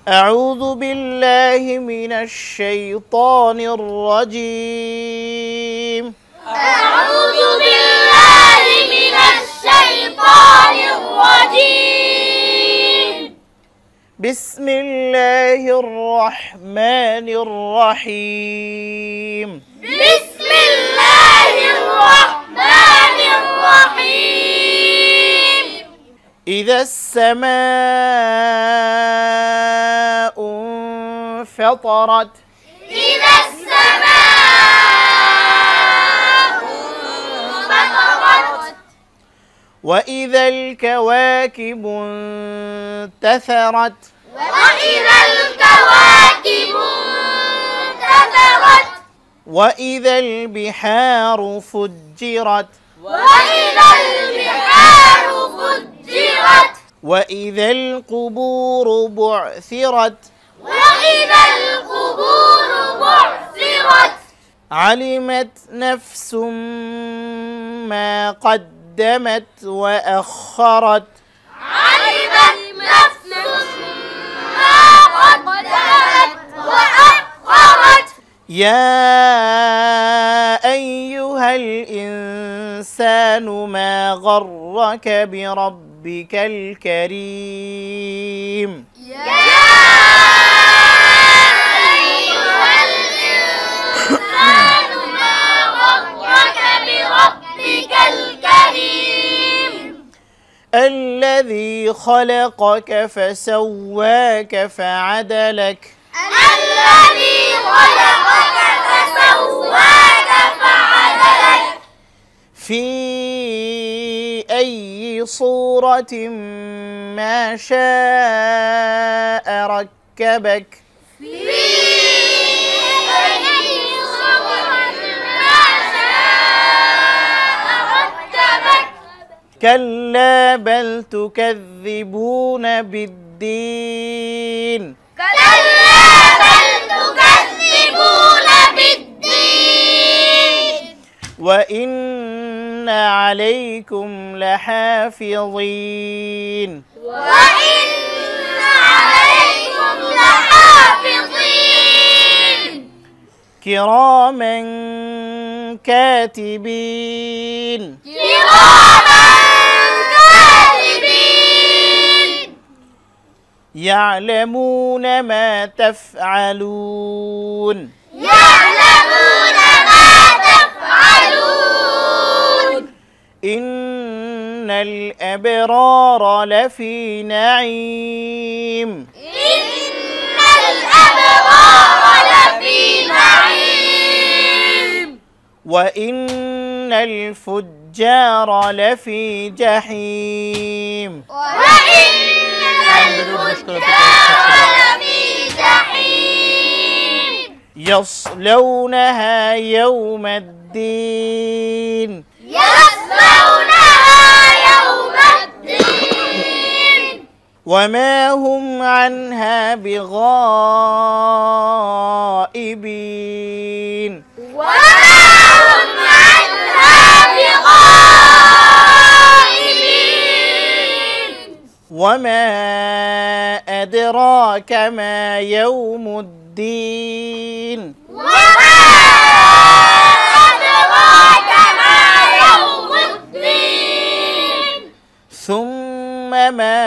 أعوذ بالله من الشيطان الرجيم. أعوذ بالله من الشيطان الرجيم. بسم الله الرحمن الرحيم. بسم الله الرحمن الرحيم. إذا السماء انفطرت. إذا السماء انفطرت. وإذا الكواكب انتثرت. وإذا الكواكب انتثرت. وإذا البحار فجرت. وإذا البحار فجرت. وإذا القبور بعثرت. وإذا القبور بعثرت. علمت نفس ما قدمت وأخرت. علمت نفس ما قدمت وأخرت. يا أيها الإنسان ما غرك بربك الكريم. يا أيها الإنسان ما غرك بربك الكريم. الذي خلقك فسواك فعدلك. الذي خلقك فسواك فعدلك. في أي صورة ما شاء ركبك. في أي صورة ما شاء ركبك. كلا بل تكذبون بالدين. كلا بل تكذبون بالدين. وإن عليكم لحافظين. وإن عليكم لحافظين. كراما كاتبين. كراما كاتبين. يعلمون ما تفعلون. يعلمون ما تفعلون. إن الأبرار لفي نعيم. إن الأبرار لفي نعيم. وإن الفجار لفي جحيم. وإن الفجار لفي جحيم. يصلونها يوم الدين. يصلونها يوم الدين. وما هم عنها بغائبين. وما هم عنها بغائبين. وما أدراك ما يوم الدين. وما أدراك ما يوم الدين. ثم ما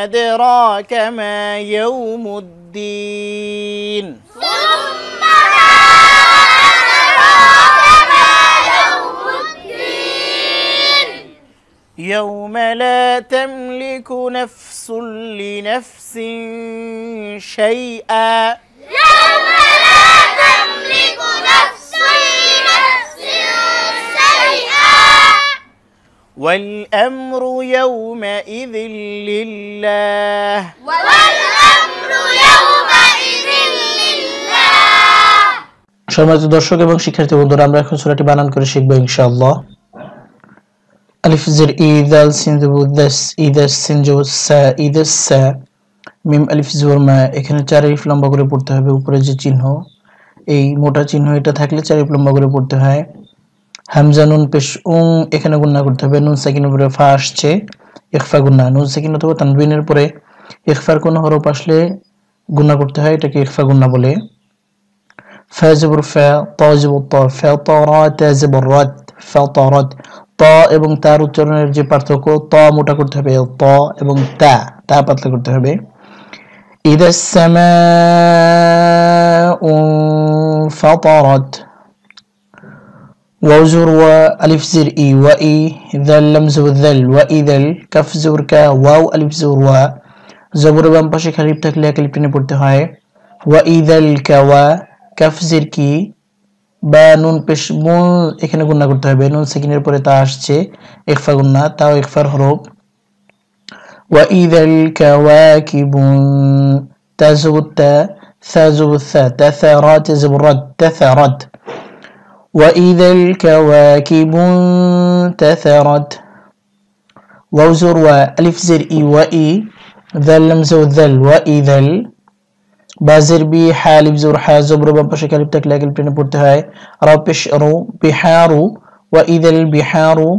أدراك ما يوم الدين. ثم ما أدراك ما يوم الدين. يوم لا تملك نفس لنفس شيئا. يوم لا تملك نفس لنفس شيئا. والأمر يومئذ لله. والأمر يومئذ لله. সম্মানিত দর্শক এবং শিক্ষার্থী বন্ধুরা, আমরা এখন সূরাটি বানান করে শিখব ইনশাআল্লাহ। আলিফ জের ই দাল সিন জবর দাস ইদাস সিন জবর সা ইদাস সা মিম আলিফ জবর মা। এখানে 4 আলিফ লম্বা করে পড়তে হবে। উপরে যে চিহ্ন, এই মোটা চিহ্ন, এটা থাকলে 4 আলিফ লম্বা করে পড়তে হয়। হামজা নুন পেশ উং, এখানে গুণনা করতে হবে। নুন সাকিনের উপরে ফা আসছে, ইখফা গুণনা। নুন সাকিন অথবা তানবিনের পরে ইখফার কোন হরফ আসলে গুণা করতে হয়, এটাকে ইখফা গুণা বলে। ফা জবর ফা, ত জবর ত, ফাতারা, তা জবর রাত, ফাতারাত। ত এবং তার উচ্চারণের যে পার্থক্য, ত মোটা করতে হবে, ত এবং তা পাতলা করতে হবে। ইদা সামাউ ফাতারাত, ওয়াও জবর ওয়া, আলিফ জের ই, ওয়া ই, যাল লাম জবর যাল, ওয়া ইদাল, কাফ জবর কা, ওয়াও আলিফ জবর ওয়া, জবরের বাম পাশে খালিফ থাকলে এক আলিফ টেনে পড়তে হয়। ওয়া ইদাল কাওয়া, কাফ জের কি, বা নুন পেশ মু, এখানে গুণা করতে হবে, নুন সেকেন্ডের পরে তা আসছে, ইখফা গুণা, তাও ইখফার হরফ। ওয়া ইদাল কাওয়াকিবু, তা জবর তা, সা জবর সা, তাসারাত জবর রাত, তাসারাত। ওয়া ইদাল কাওয়াকিবু তাসারাত। ওয়াও জবর ওয়া, আলিফ জের ই, ওয়া ই, যাল লাম জবর যাল, ওয়া ইদাল, বাজের বি, হা আলিফ জবর হা, জবর বাম পাশে আলিফ থাকলে এক আলিফ টেনে পড়তে হয়। রা পেশ রু, বিহারু, ওয়া ইদাল বিহারু।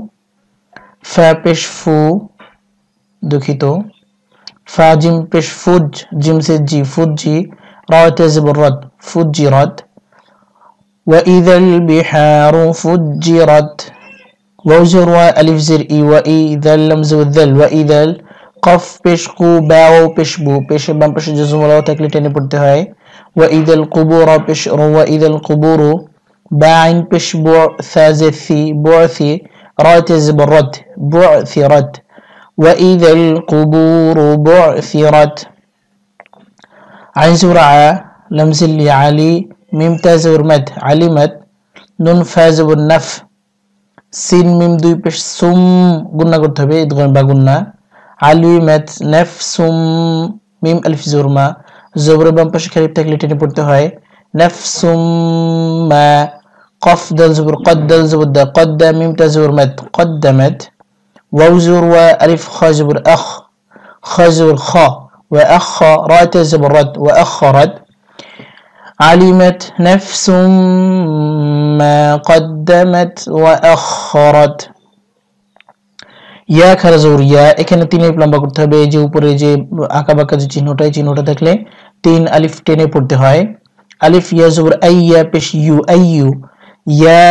ফা পেশ ফু, দুঃখিত, ফা জিম পেশ ফুজ, জিম সে জি, ফুজি, রা তে জবর রাত, ফুজিরাত। ওয়া ইদাল বিহারু ফুজিরাত। ওয়াও জবর ওয়া, আলিফ জের ই, ওয়া ই, যাল লাম জবর যাল, ওয়া ইদাল, কফ পেশ কু, বাও পেশ বু, পেশে বাম পাশে জজমলাও থাকলে টেনে পড়তে হয়। ওয়া ইদাল কুবুর পেশ রু, ওয়া ইদাল কুবুরু, বা আইন পেশ বু, সা জে সি, বুসি, রা তে জবর রাত, বুসিরাত। ওয়া ইদাল কুবুরু বুসিরাত। আইন জবর আ, লাম জিল আলি, মিম তা জবর মাদ, আলিমাত, নুন ফা জবর নাফ, সিন মিম দুই পেশ সুম, গুণা করতে হবে, ইদগাম বা গুণা। আলিমাত নাফসুম, মিম আলিফ জবর মা, জবরের বাম পাশে খালিফ থাকলে টেনে পড়তে হয়। নাফসুম মা, কফ দাল জবর কদ, দাল জবর দা, কদ্দা, মিম তা জবর মাদ, কদ্দামাত। ওয়াও জবর ওয়া, আলিফ খা জবর আখ, খা জবর খা, ওয়া আখ, রা তা জবর রাত, ওয়া আখরাত। علمت نفس ما قدمت وأخرت। ইয়া খারা জবর ইয়া, এখানে তিন আলিফ লম্বা করতে হবে, এই যে উপরে যে আঁকা বাঁকা যে চিহ্নটা, এই চিহ্নটা থাকলে তিন আলিফ টেনে পড়তে হয়। আলিফ ইয়া জবর আইয়া পেশ ইউ, আইয়ু, ইয়া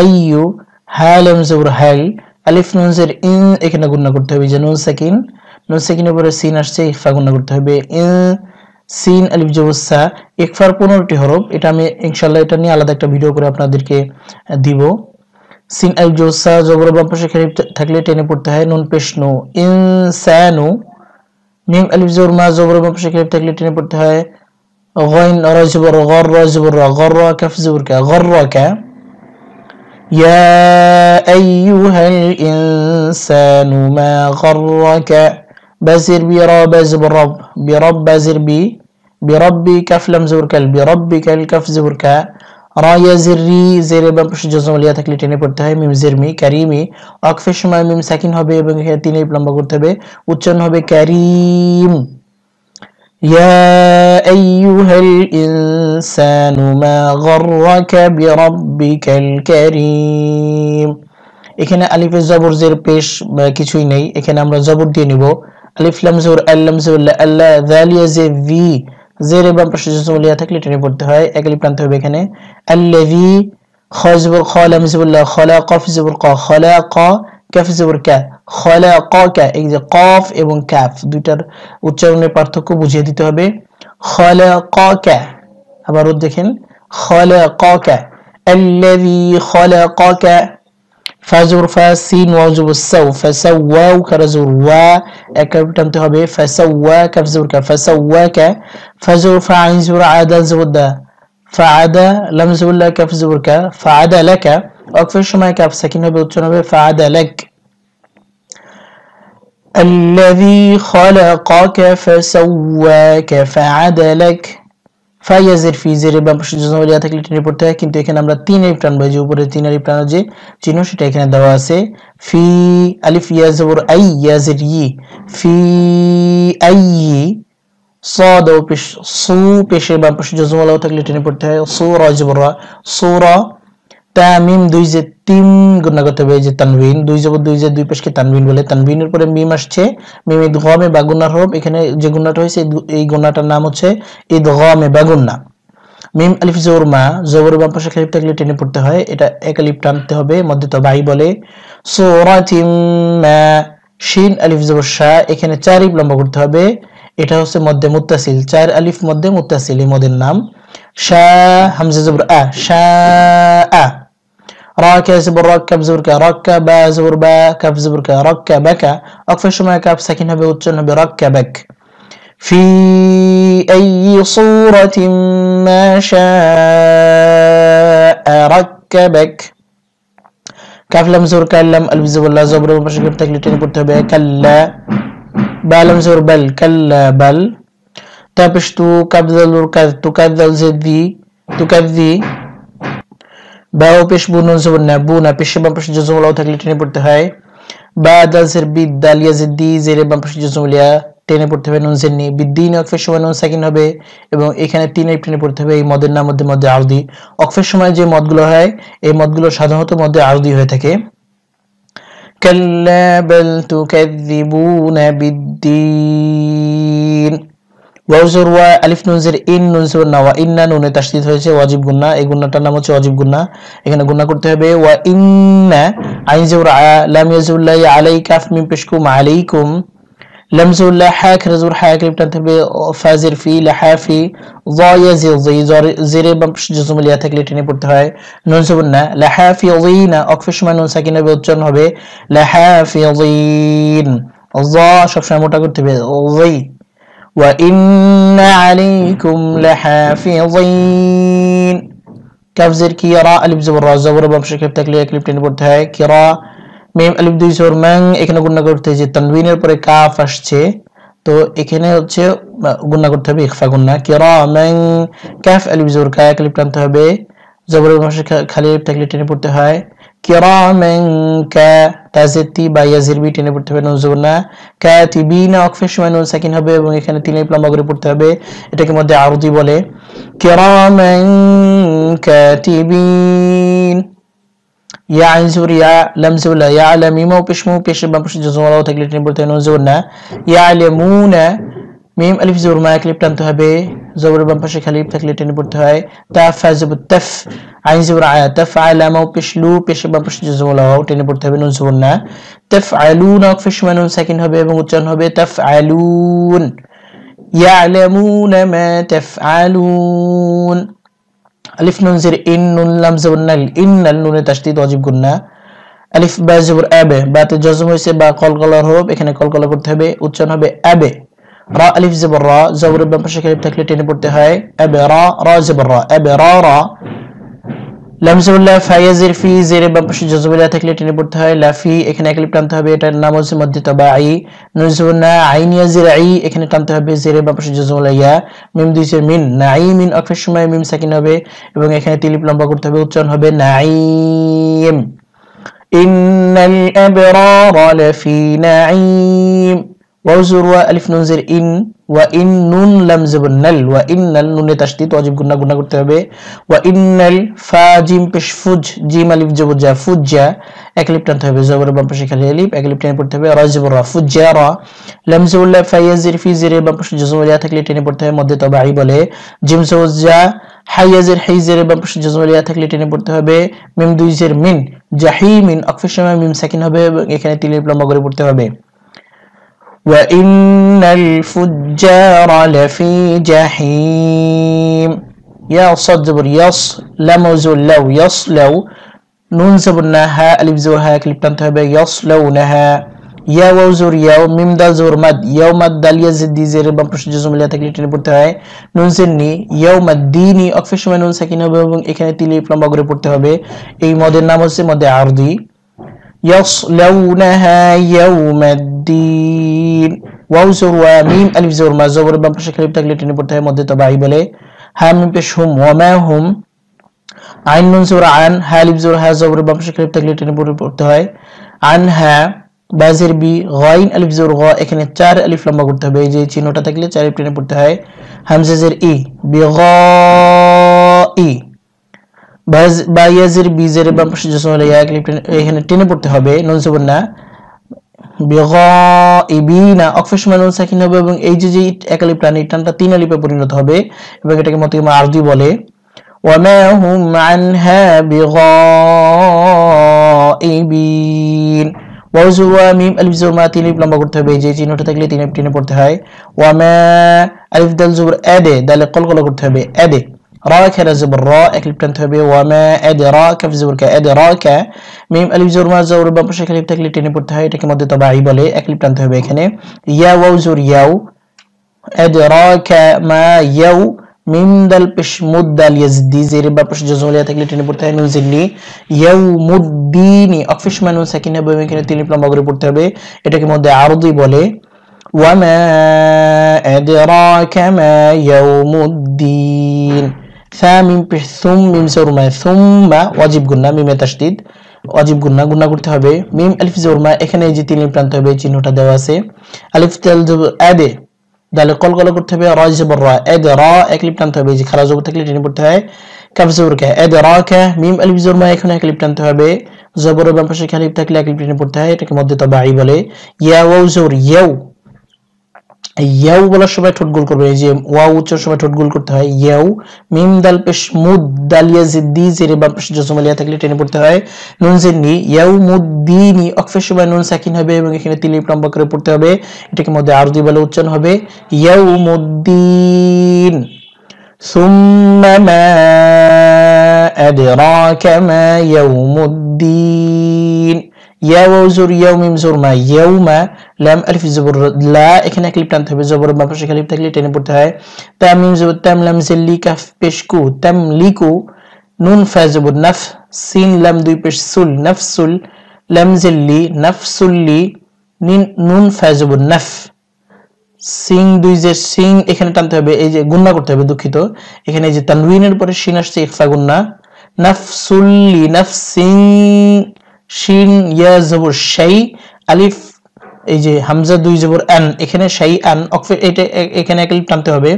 আইয়ু, হা লাম জবর হাল, আলিফ নুন জের ইন, এখানে গুণনা করতে হবে, যে নুন সাকিন, নুন সাকিনের পরে সিন আসছে, ইখফা গুণনা করতে হবে। ইন সিন আলিফ জবর সা, ইখফার 15টি হরফ, এটা আমি ইনশাআল্লাহ এটা নিয়ে আলাদা একটা ভিডিও করে আপনাদেরকে দিব। সিন আলিফ জবর সা, জবর বাম পাশে খালিফ থাকলে টেনে পড়তে হয়, নুন পেশ নু, ইনসানু। মিম আলিফ জবর মা, জবর বাম পাশে খালিফ থাকলে টেনে পড়তে হয়, গাইন রা জবর গর, রা জবর রা, গররা, কাফ জবর কা, গররাকা। ইয়া আইয়ুহাল ইনসানু মা গররাকা, বাজির বি, রা বা জবর রব, বি রব বাজির বি, بربي كف لم زبر كل بربك الكف زبر كا را يزري زير বাম পাশে জজম লিয়া থাকলে টেনে পড়তে হয় মিম জের মি কারিমি ওয়াকফের সময় মিম সাকিন হবে এবং এখানে তিন আলিফ লম্বা করতে হবে উচ্চারণ হবে কারীম ইয়া আইয়ুহাল ইনসানু মা গররাকা বিরাব্বিকাল কারীম এখানে আলিফের জবর জের পেশ কিছুই নেই এখানে আমরা জবর দিয়ে নিব আলিফ লাম জবর আল লাম জবর আল্লাহ যালিয়া জে ভি জেরে বাম পাশে জজম লিয়া থাকলে টেনে পড়তে হয় এক আলিফ টানতে হবে এখানে আল্লাযী খা জবর খা লাম জবর লা খালাক কাফ জবর কা খালাক কাফ জবর কা খালাকাকা এই যে কফ এবং কাফ দুইটার উচ্চারণের পার্থক্য বুঝিয়ে দিতে হবে খালাকাকা আবারও দেখেন খালাকাকা আল্লাযী খালাকাকা فازور فاسين واجب السو فسواو كرزور وا اكبتمت হবে فسوا كفزور فسواك فزور فعين زور عاد زود فعاد لم زور لك كفزور فعاد لك اكفر شماي كف ساكن হবে উচ্চারণ হবে فعاد لك الذي خلقك فسواك فعدلك ফায়াজের ফি জের বাম পাশে জজম লিয়া থাকলে টেনে পড়তে হয় কিন্তু এখানে আমরা তিন আলিফ টানবো যে উপরে তিন আলিফ টানার যে চিহ্ন সেটা এখানে দেওয়া আছে ফি আলিফ ইয়া জবর আই ইয়াজের ই ফি আই صاد ও পেশ সু পেশের বাম পাশে জজম লিয়া থাকলে টেনে পড়তে হয় সূরা জবর সূরা তা মিম দুই যে তিন গুণা করতে হবে। এই যে তানবিন, দুই জবর দুই যে দুই পেশকে তানবিন বলে। তানবিনের পরে মিম আসছে, মিম ইদগামে বা গুনার হরফ। এখানে যে গুণাটা হয়েছে এই গুণাটার নাম হচ্ছে ইদগামে বা গুন্না। মিম আলিফ জবর মা, জবর বাম পাশে আলিফ থাকলে টেনে পড়তে হয়, এটা এক আলিফ টানতে হবে, মধ্যে তবাই বলে। সূরাতিম মা, শিন আলিফ জবর শা, এখানে 4 আলিফ লম্বা করতে হবে, এটা হচ্ছে মধ্যে মুত্তাসিল, 4 আলিফ মধ্যে মুত্তাসিল, এই মদের নাম। শা হামজা জবর আ, শা আ। রা কা জবর রা, কাফ জবর কা, রাক্কা বা জবর বা, কাফ জবর কা, রাক্কা বাকা। ওয়াকফের সময় কাফ সাকিন হবে, উচ্চারণ হবে রাক্কা বাক। في أي صورة ما شاء ركبك। কাফ লাম জবর কাল্লাম, আলিফ জবর লা, জবর পাশে কাফ থাকলে টেনে পড়তে হবে কাল্লা। বা লাম জবর বাল, কাল্লা বাল। তাপস তু কাফ জাল কাজ, তু কাজ জাল জেদি, তু কাজি। বা পেশ বু নুন জবর না, বু না, পেশ বাম পাশে জজম লাও থাকলে টেনে পড়তে হয়। বা দাল জের বিদ, দাল ইয়া জেদি, জেরে বাম পাশে জজম লিয়া টেনে পড়তে হবে, নুন জের নি। বিদ্দিন ওয়াকফের সময় নুন সাকিন হবে এবং এখানে 3 আলিফ টেনে পড়তে হবে। এই মদের নাম মধ্যে আরদি। ওয়াকফের সময় যে মদগুলো হয় এই মদগুলো সাধারণত মধ্যে আরদি হয়ে থাকে। কাল্লা বাল তুকাযযিবুনা বিদ্দিন। ওয়াও জবর ওয়া, আলিফ নুন জের ইন, নুন জবর না, ওয়া ইন্না, নুনে তাসদীদ হয়েছে, ওয়াজিব গুন্না, এই গুন্নাটার নাম হচ্ছে ওয়াজিব গুন্না। এখানে গুন্না করতে হবে ওয়া ইন্না, আইন জবর আ, লাম ইয়াজুল লা, আলাইকা, কাফ মিম পেশকুম, আলাইকুম। লাম জবর লা, হা খাজুর হা, আলিফ টানতে হবে, ফাজির ফি, লাহাফি। যা ইয়াজিল জি, জেরে বাম পাশে জজম লিয়া থাকলে টেনে পড়তে হয়, নুন জবর না, লাহাফিযিনা, ওয়াকফের সময় নুন সাকিন হবে, উচ্চারণ হবে লাহাফিযিন। যা সবসময় মোটা করতে হবে, জি। وإن عليكم لحافظين। كاف زر كيرا، ألف زبر را، زبر بمشي كيف تكلي كليب টেনে পড়তে হয় কিরা। মিম আলিফ দুই জবর মান, এখানে গুণনা করতে হয় যে তানবিনের পরে কাফ আসছে, তো এখানে হচ্ছে গুণনা করতে হবে ইখফা গুণনা। কিরা মান, কাফ আলিফ জবর কা, ক্লিপ টানতে হবে, জবর বমশি খালি আলিফ থাকলে টেনে পড়তে হয় কিরামান কা, তাজেতি বা ইয়াজির বি টেনে পড়তে হবে, নুন জবর না। কাতিবিনা, ওয়াকফের সময় নুন সাকিন হবে এবং এখানে 3 আলিফ লম্বা করে পড়তে হবে, এটাকে মধ্যে আরদি বলে। কিরামান কাতিবিন। ইয়া আইন জবর ইয়া, লাম জবর লা, ইয়ালামিমু পেশমু, পেশে বাম পাশে জজম ওয়াও থাকলে টেনে পড়তে হয়, নুন জবর না। ইয়ালামুনা, মিম আলিফ জবর মা, ক্লিপ টানতে হবে, জবর বাম পাশে খালি থাকলে টেনে পড়তে হয়। তাফ জবর তাফ, আইন জবর আয়া, তাফআলামু পেশলু, পেশে বাম পাশে জজম ওয়াও টেনে পড়তে হবে, নুন জবর না। তাফআলুনা, ওয়াকফের সময় নুন সাকিন হবে এবং উচ্চারণ হবে তাফআলুন। ইয়ালামুনা মা তাফআলুন। আলিফ নুন জের ইন, নুন লাম জবর নাল, ইন্নাল, নুনে তাসদীদ ওয়াজিব গুন্না। আলিফ বা জবর আবে, বাতে জজম হয়েছে বা কলকলার হরফ, এখানে কলকলা করতে হবে, উচ্চারণ হবে আবে। রা আলিফ জবর রা, জবর বাম পাশে আলিফ থাকলে টেনে পড়তে হয় আবে রা, রা জবর রা, আবে রা রা। লাম জবর লা, ফা ইয়াজির ফি, জেরে বাম পাশে জজম লা থাকলে টেনে পড়তে হয় লাফি, এখানে এক আলিফ টানতে হবে, এটার নাম হচ্ছে মধ্যে তাবাই। নুন জবর না, আইন ইয়াজির আই, এখানে টানতে হবে, জেরে বাম পাশে জজম লা ইয়া, মিম দুইছে মিন, নাঈমিন, ওয়াকফের সময় মিম সাকিন হবে এবং এখানে 3 আলিফ লম্বা করতে হবে, উচ্চারণ হবে নাঈম। ইন্নাল আবরারা লাফি নাঈম। ওয়াও জবর ওয়া, আলিফ নুন জের ইন, ওয়া ইন, নুন লাম জবর নাল, ওয়া ইন্নাল, নুনে তাসদীদ ওয়াজিব গুন্না, গুন্না করতে হবে। ওয়া ইন্নাল, ফা জিম পেশ ফুজ, জিম আলিফ জবর জা, ফুজ্জা, এক আলিফ টানতে হবে, জবর বাম পাশে খালি আলিফ, এক আলিফ টেনে পড়তে হবে, রা জবর রা, ফুজ্জারা। লাম জবর লা, ফা ইয়াজির ফি, জেরে বাম পাশে জজম লিয়া থাকলে টেনে পড়তে হয়, মধ্যে তাবাই বলে। জিম জবর জা, হা ইয়াজির হাই, জেরে বাম পাশে জজম লিয়া থাকলে টেনে পড়তে হবে, মিম দুই জের মিন, জাহিমিন, ওয়াকফের সময় মিম সাকিন হবে এবং এখানে 3 আলিফ লম্বা করে পড়তে হবে। وإن الفجار لفي جحيم। يا صاد زبر يص، لام زبر لو، يصلو، نون زبر نها، ألف زبر ها، كليب تنتهي يصلونها। يا واو زبر ياو، ميم دال زبر مد، يوم الدال يزد دي زير بام پشت جزم لا تكليف টেনে পড়তে হয়, নুন সেননি يوم الدين, অক্ফের সময় নুন সাকিন হবে এবং এখানে 3 আলিফ লম্বা করে পড়তে হবে। এই মদের নাম হচ্ছে মদে আরদি। يصلونها يوم الدين। ওয়াও জবর ওয়া, মিম আলিফ জবর মা, জবর বাম পাশে খালি থাকলে টেনে পড়তে হয়, মধ্যে তাবাই বলে। হা মিম পেশ হুম, ওয়া মা হুম। আইন নুন জবর আন, হা আলিফ জবর হা, জবর বাম পাশে খালি থাকলে টেনে পড়তে হয় আনহা। বাজের বি, গাইন আলিফ জবর গা, এখানে 4 আলিফ লম্বা করতে হবে, এই যে চিহ্নটা থাকলে 4 আলিফ টেনে পড়তে হয়। হামজা জের ই, বিগাই। বা ইয়াজির বিজের বাম পাশে জজম হলে ইয়া একালিফ এখানে টেনে পড়তে হবে নুন জবর না বিগাইবিনা অক্ফের সময় নুন সাকিন হবে এবং এই যে একালিফ টান এই টানটা তিন আলিফে পরিণত হবে এবং এটাকে মতইমা আরদি বলে ওয়ামা হুম আনহা বিগাইবিন ওয়াও জবর ওয়া মিম আলিফ জবর মা তিন আলিফ লম্বা করতে হবে এই যে চিহ্নটা থাকলে তিন আলিফ টেনে পড়তে হয় ওয়ামা আলিফ দাল জবর আদে দালে কলকলা করতে হবে আদে را كذا زبر را اكلب تنتبه وما ادراك في زبر ادراك ميم الف زبر ما زبر বাম পাশে একালিফ থাকলে টেনে পড়তে হয় এটাকে মধ্যে তবাই বলে একালিফ টানতে হবে এখানে ইয়া ওয়াও জবর ইয়াও ادراك ما ইয়াও মিম দাল পেশ মুদ দাল ইয়াজদি জের বাম পাশে জজম লিয়া থাকলে টেনে পড়তে হয় নুন জিন্নি ইয়াউমুদ্দিন অফিস মানু সাকিন হবে এখানে তিন লম্বা করে পড়তে হবে এটাকে মধ্যে আরদি বলে وما ادراك ما يوم الدين ثامن ثم ميم زبر ما ثم ওয়াজিব গুন্না মিমে তাসদীদ ওয়াজিব গুন্না করতে হবে মিম আলিফ জবর মা এখানে এই যে তিন আলিফ টানতে হবে চিহ্নটা দেওয়া আছে আলিফ দাল জবর আদে দালে কলকলা করতে হবে রা জবর রা আদ রা এক আলিফ টানতে হবে যে খারা জবর থাকলে টেনে পড়তে হয় কাফ জবর কা আদরাকা মিম আলিফ জবর মা এখানে এক আলিফ টানতে হবে জবর বাম পাশে আলিফ থাকলে এক আলিফ টেনে পড়তে হয় এটাকে মধ্যে তবাই বলে ইয়া ওয়াও জবর ইয়াও ইয়াও বলার সময় ঠোঁট গোল করবে এই যে ওয়াও উচ্চারণের সময় ঠোঁট গোল করতে হয় ইয়াও মিম দাল পেশ মুদ দাল ইয়াজিদি জেরে বাম পাশে জজম লিয়া থাকলে টেনে পড়তে হয় নুন জিন্নি ইয়াউমুদ্দিনি অক্ফের সময় নুন সাকিন হবে এবং এখানে তিন আলিফ লম্বা করে পড়তে হবে এটাকে মধ্যে আরদি বলে উচ্চারণ হবে ইয়াউমুদ্দিন সুম্মা মা আদরাকা মা ইয়াউমুদ্দিন ইয়া ওয়াও জবর ইয়াও মিম জবর মা ইয়াউমা লাম আলিফ জবর লা এখানে একালিফ টানতে হবে জবর বাম পাশে একালিফ থাকলে টেনে পড়তে হয় তাম মিম জবর তাম লাম জিল্লি কাফ পেশকু তামলিকু নুন ফা জবর নাফ সিন লাম দুই পেশ সুল নাফসুল লাম জিল্লি নাফসুল্লি নুন ফা জবর নাফ সিং দুই যে সিং এখানে টানতে হবে এই যে গুণনা করতে হবে দুঃখিত এখানে এই যে তানউইনের পরে শিন আসছে ইখফা গুণনা নাফসুল্লি নাফসিং শিন ইয়া জবর শাই আলিফ এই যে হামজা দুই জবর আন এখানে শাই আন অক্ফে এটা এখানে একালিফ টানতে হবে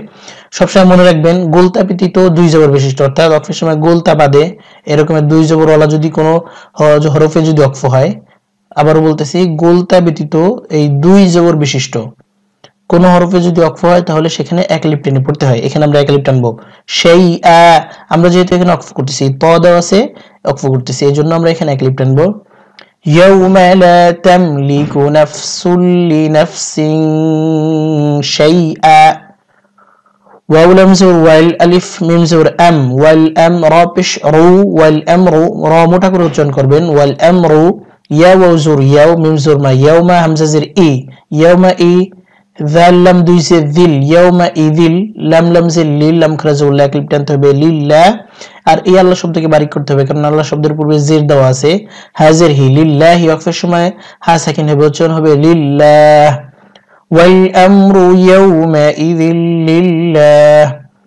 সবসময় মনে রাখবেন গোলতা ব্যতীত দুই জবর বিশিষ্ট অর্থাৎ অক্ফের সময় গোলতা বাদে এরকম দুই জবর ওয়ালা যদি কোনো হরফে যদি অক্ফ হয় আবারও বলতেছি গোলতা ব্যতীত এই দুই জবর বিশিষ্ট কোন হরফে যদি অক্ফ হয় তাহলে সেখানে একালিফ টেনে পড়তে হয় এখানে আমরা একালিফ টানবো সেই আমরা যেহেতু এখানে অক্ফ করতেছি ত দেওয়া আছে অক্ফ করতেছি এজন্য আমরা এখানে একালিফ টানবো ইয়াউমা লা তামলিকু নাফসুল লিনাফসিন শাইআ ওয়াও লাম জবর ওয়াল আলিফ মিম জবর আম ওয়াল আম রা পেশ রু ওয়াল আমরু রা মোটা করে উচ্চারণ করবেন ওয়াল আমরু ইয়া ওয়াও জবর ইয়াও মিম জবর মা ইয়াউমা হামজা জের ই ইয়াউমা ই ذال لم দুই সে দিল ইয়াউমা ইদিল লাম লাম সে লিল লাম খারা জবর লা ক্লিপ টানতে হবে লিল্লাহ আর এই আল্লাহ শব্দকে বারিক করতে হবে কারণ আল্লাহ শব্দের পূর্বে জের দেওয়া আছে হাজির হি লিল্লাহি ওয়াকফের সময় হা সাকিন হবে উচ্চারণ হবে লিল্লাহ ওয়াল আমরু ইয়াউমা ইদিল লিল্লাহ